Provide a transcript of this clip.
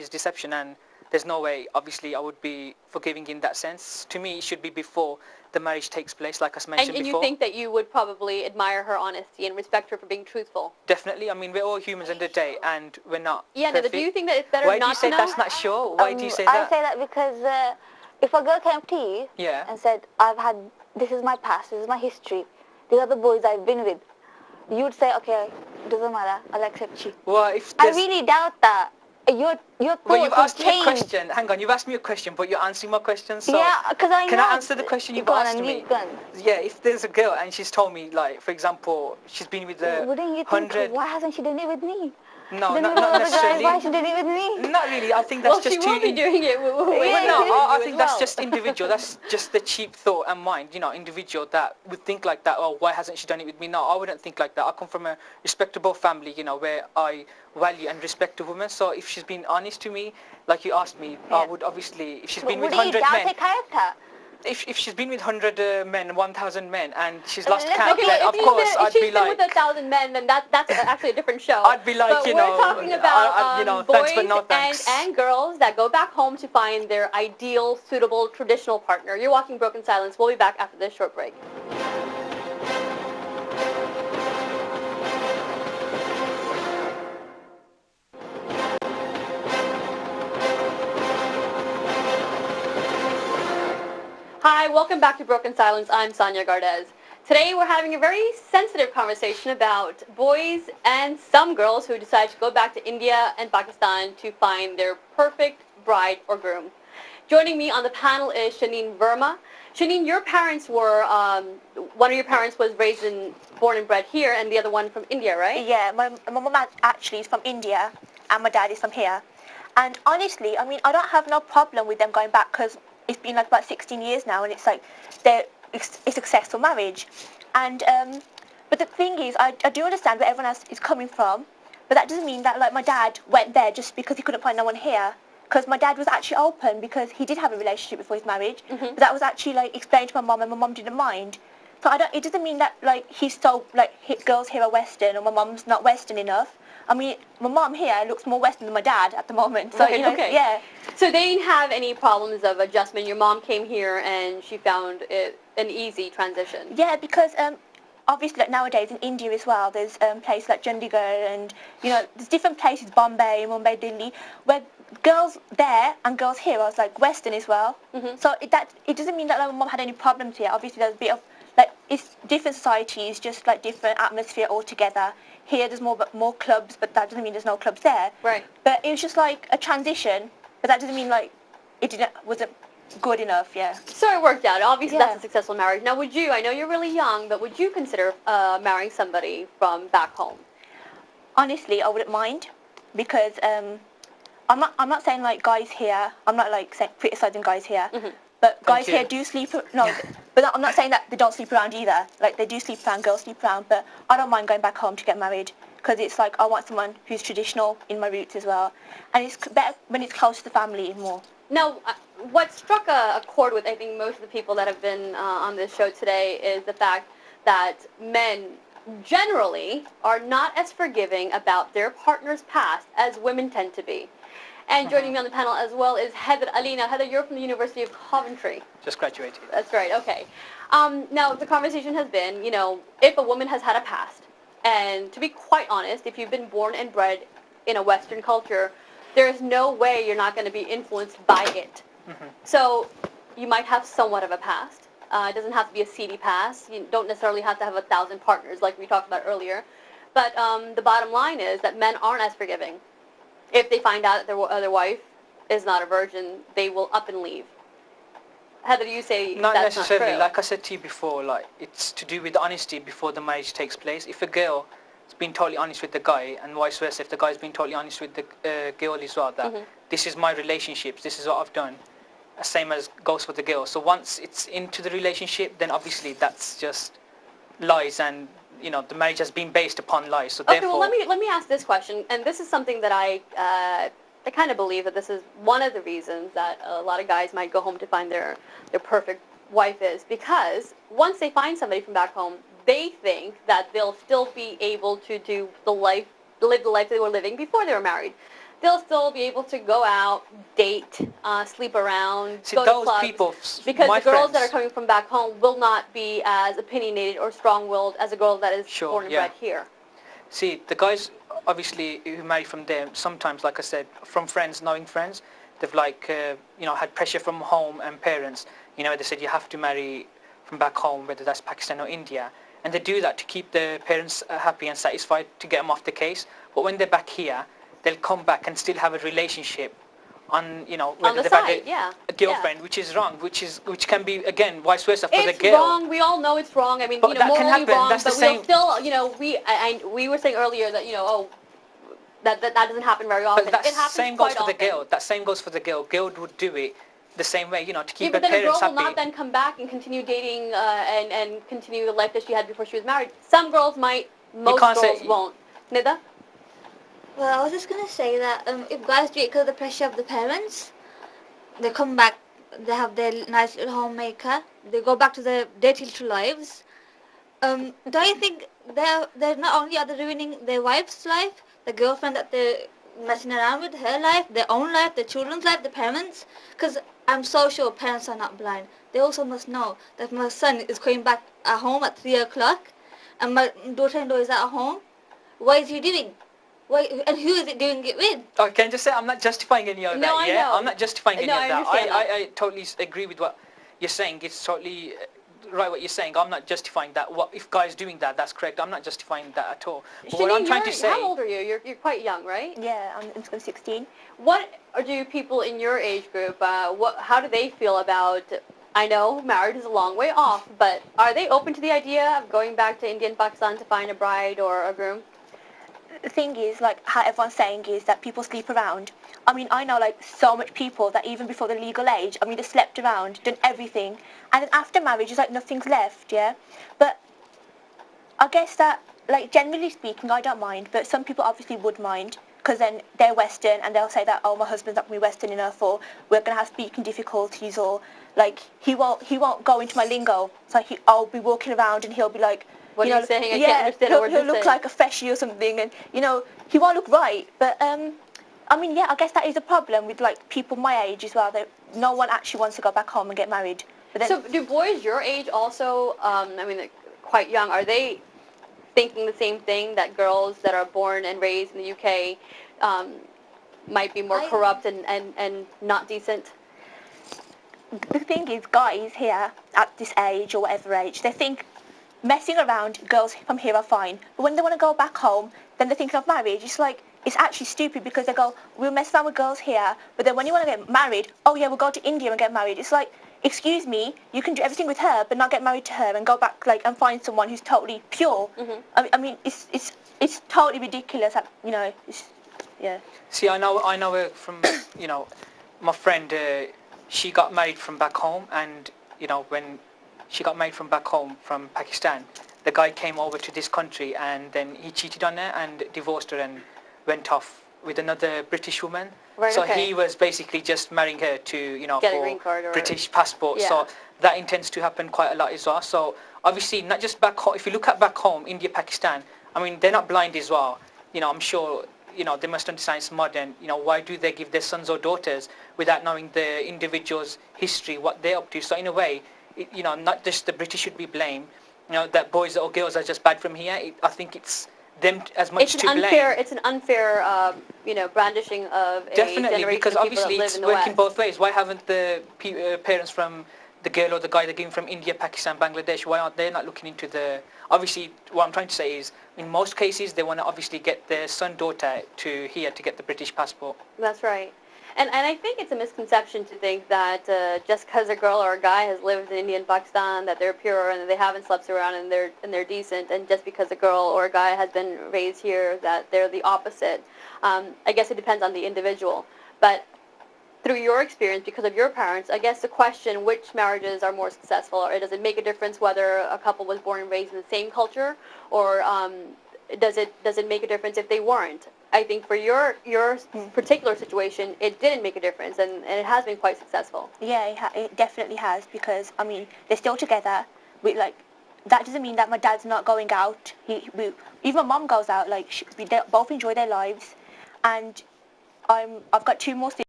is deception, and there's no way, obviously, I would be forgiving in that sense. To me, it should be before the marriage takes place, like I mentioned and before. you think that you would probably admire her honesty and respect her for being truthful? Definitely. I mean, we're all humans in the day, and we're not Yeah, perfect. no, but do you think that it's better Why not do you say to know? that's not sure? Why do you say that? I say that because if a girl came to you Yeah. and said, this is my past, this is my history, these are the boys I've been with, you'd say, okay, doesn't matter, I'll accept you. Well, if I there's... really doubt that. Your thoughts Well, you've asked would me a change. question. Hang on, you've asked me a question, but you're answering my question. So Yeah, because I know. can I answer the question you've asked me? Go on. Yeah, if there's a girl and she's told me, like, for example, she's been with a Wouldn't you think, 100... why hasn't she done it with me? No, Then not with all the guys, necessarily. why she did it with me? Not really. I think that's Well, just she will be doing it with Yeah, no, I you think as that's well. just individual. That's just the cheap thought and mind, individual that would think like that. Oh, why hasn't she done it with me? No, I wouldn't think like that. I come from a respectable family, where I value and respect a woman. So if she's been honest to me, like you asked me, I would obviously, if she's been with 100 men. Her character? If she's been with 100 men, 1,000 men, and she's lost Let's count, look then at- of course If I'd she's be been like... with 1,000 men, then that's actually a different show. I'd be like, but we're talking about thanks, boys but no thanks. and girls that go back home to find their ideal, suitable, traditional partner. You're watching Broken Silence. We'll be back after this short break. Hi, welcome back to Broken Silence. I'm Sanyya Gardez. Today we're having a very sensitive conversation about boys and some girls who decide to go back to India and Pakistan to find their perfect bride or groom. Joining me on the panel is Shaneen Verma. Shaneen, your parents were, one of your parents was born and bred here, and the other one from India, right? Yeah, my mum actually is from India, and my dad is from here. And honestly, I mean, I don't have no problem with them going back because it's been like about 16 years now, and it's like it's a successful marriage. And but the thing is, I do understand where everyone else is coming from, but that doesn't mean that like my dad went there just because he couldn't find no one here. Because my dad was actually open because he did have a relationship before his marriage, but that was actually like explained to my mum, and my mum didn't mind. So it doesn't mean that like he's so like girls here are Western or my mum's not Western enough. I mean, my mum here looks more Western than my dad at the moment. So, Right, okay. yeah. So they didn't have any problems of adjustment. Your mom came here and she found it an easy transition. Yeah, because obviously like nowadays in India as well, there's places like Chandigarh and, there's different places, Bombay, Mumbai, Delhi, where girls there and girls here are like Western as well. So it doesn't mean that like, my mum had any problems here. Obviously there's a bit of, like, it's different societies, just like different atmosphere altogether. Here there's more clubs, but that doesn't mean there's no clubs there. Right. But it was just like a transition, but that doesn't mean like wasn't good enough, yeah. So it worked out. Obviously Yeah. that's a successful marriage. Now I know you're really young, but would you consider marrying somebody from back home? Honestly, I wouldn't mind because I'm not saying like guys here, I'm not like criticizing guys here, but guys here do sleep, but I'm not saying that they don't sleep around either. Like they do sleep around, girls sleep around, but I don't mind going back home to get married because it's like I want someone who's traditional in my roots as well, and it's better when it's close to the family more. Now, what struck a chord with I think most of the people that have been on this show today is the fact that men generally are not as forgiving about their partner's past as women tend to be. And joining me on the panel as well is Heather Ali. Now, Heather, you're from the University of Coventry. Just graduated. That's right, okay. Now, the conversation has been, if a woman has had a past, and to be quite honest, if you've been born and bred in a Western culture, there's no way you're not going to be influenced by it. So you might have somewhat of a past. It doesn't have to be a seedy past. You don't necessarily have to have 1,000 partners like we talked about earlier. But the bottom line is that men aren't as forgiving. If they find out that their other wife is not a virgin, they will up and leave. Heather, do you say Not that's necessarily. not true? Like I said to you before, like it's to do with honesty before the marriage takes place. If a girl has been totally honest with the guy, and vice versa, if the guy's been totally honest with the girl as well, that this is my relationships, this is what I've done, same as goes for the girl. So once it's into the relationship, then obviously that's just lies, and the marriage has been based upon lies. So Okay, therefore, well let me ask this question, and this is something that I kind of believe that this is one of the reasons that a lot of guys might go home to find their perfect wife is because once they find somebody from back home, they think that they'll still be able to live the life they were living before they were married. they'll still be able to go out, date, sleep around, See, go to those clubs. people, Because my the girls that are friends, coming from back home will not be as opinionated or strong-willed as a girl that is Sure, born and yeah. bred here. see, the guys obviously who marry from there, sometimes, like I said, from friends, knowing friends, they've like, had pressure from home and parents. They said you have to marry from back home, whether that's Pakistan or India. And they do that to keep the parents happy and satisfied, to get them off the case. But when they're back here, they'll come back and still have a relationship on, whether the they've side, had yeah, a girlfriend, which is wrong, which can be, again, vice versa for It's the girl. wrong. We all know it's wrong. I mean, But that can morally happen. wrong. That's the but we'll same- still, we were saying earlier that that doesn't happen very often. But that It happens same goes quite for the often. girl. That same goes for the girl. Girl would do it the same way, to Yeah, keep her but then a girl parents will happy. not then come back and continue dating and continue the life that she had before she was married. Some girls might. Most can't girls say- won't. Nida? Well, I was just gonna say that if guys do it because of the pressure of the parents, they come back, they have their nice little homemaker, they go back to their dirty little lives. Don't you think they're not only are they ruining their wife's life, the girlfriend that they're messing around with, her life, their own life, their children's life, the parents? Because I'm so sure parents are not blind. They also must know that my son is coming back at home at 3 o'clock, and my daughter-in-law is at home. What is he doing? And who is it doing it with? I can just say I'm not justifying any of No, that. I Yeah, know. I'm not justifying any No, of I that. understand that. I totally agree with what you're saying. It's totally right what you're saying. I'm not justifying that. What if guys doing that? That's correct. I'm not justifying that at all. But what I'm trying to say. How old are you? You're quite young, right? Yeah, I'm 16. What do people in your age group? How do they feel about? I know marriage is a long way off, but are they open to the idea of going back to India and Pakistan to find a bride or a groom? The thing is, like how everyone's saying, is that people sleep around. I mean, I know like so much people that even before the legal age, I mean, they slept around, done everything, and then after marriage, it's like nothing's left, yeah? But I guess that, like, generally speaking, I don't mind, but some people obviously would mind, because then they're Western, and they'll say that, oh, my husband's not going to be Western enough, or we're going to have speaking difficulties, or, like, he won't go into my lingo. It's like, I'll be walking around, and he'll be like, What are you saying? I can't understand a word he'll you're look saying. like a freshie or something, and, he won't look right, but, I mean, yeah, I guess that is a problem with, like, people my age as well, that no one actually wants to go back home and get married. But then, So do boys your age also, they're quite young, are they thinking the same thing, that girls that are born and raised in the UK might be more corrupt and not decent? the thing is, guys here at this age or whatever age, they think messing around, girls from here are fine. But when they want to go back home, then they're thinking of marriage. It's like, it's actually stupid, because they go, we'll mess around with girls here, but then when you want to get married, oh yeah, we'll go to India and get married. It's like, excuse me, you can do everything with her, but not get married to her and go back and find someone who's totally pure. Mm-hmm. I mean, it's totally ridiculous. Yeah. See, I know her from, my friend. She got married from back home, and when she got married from back home from Pakistan, the guy came over to this country, and then he cheated on her and divorced her and went off with another British woman. Right, so okay. he was basically just marrying her to, Get a green for card or- British passport. Yeah. So that intends to happen quite a lot as well. So obviously, not just back home. If you look at back home, India, Pakistan, I mean, they're not blind as well. I'm sure, they must understand it's modern. Why do they give their sons or daughters without knowing the individual's history, what they're up to? So in a way, not just the British should be blamed, that boys or girls are just bad from here. I think it's them as much to blame. It's an unfair, brandishing of a Definitely, generation because of people obviously that live it's in the working West. both ways. Why haven't the parents from the girl or the guy that came from India, Pakistan, Bangladesh, why aren't they not looking into the... Obviously, what I'm trying to say is, in most cases, they want to obviously get their son, daughter to here to get the British passport. That's right. And I think it's a misconception to think that just because a girl or a guy has lived in India and Pakistan, that they're pure and that they haven't slept around and they're decent, and just because a girl or a guy has been raised here, that they're the opposite. I guess it depends on the individual. But through your experience, because of your parents, I guess the question, which marriages are more successful, or does it make a difference whether a couple was born and raised in the same culture, or does it make a difference if they weren't? I think for your particular situation, it didn't make a difference, and it has been quite successful. Yeah, it definitely has, because, I mean, they're still together. That doesn't mean that my dad's not going out. Even my mom goes out. They both enjoy their lives. And I've got 2 more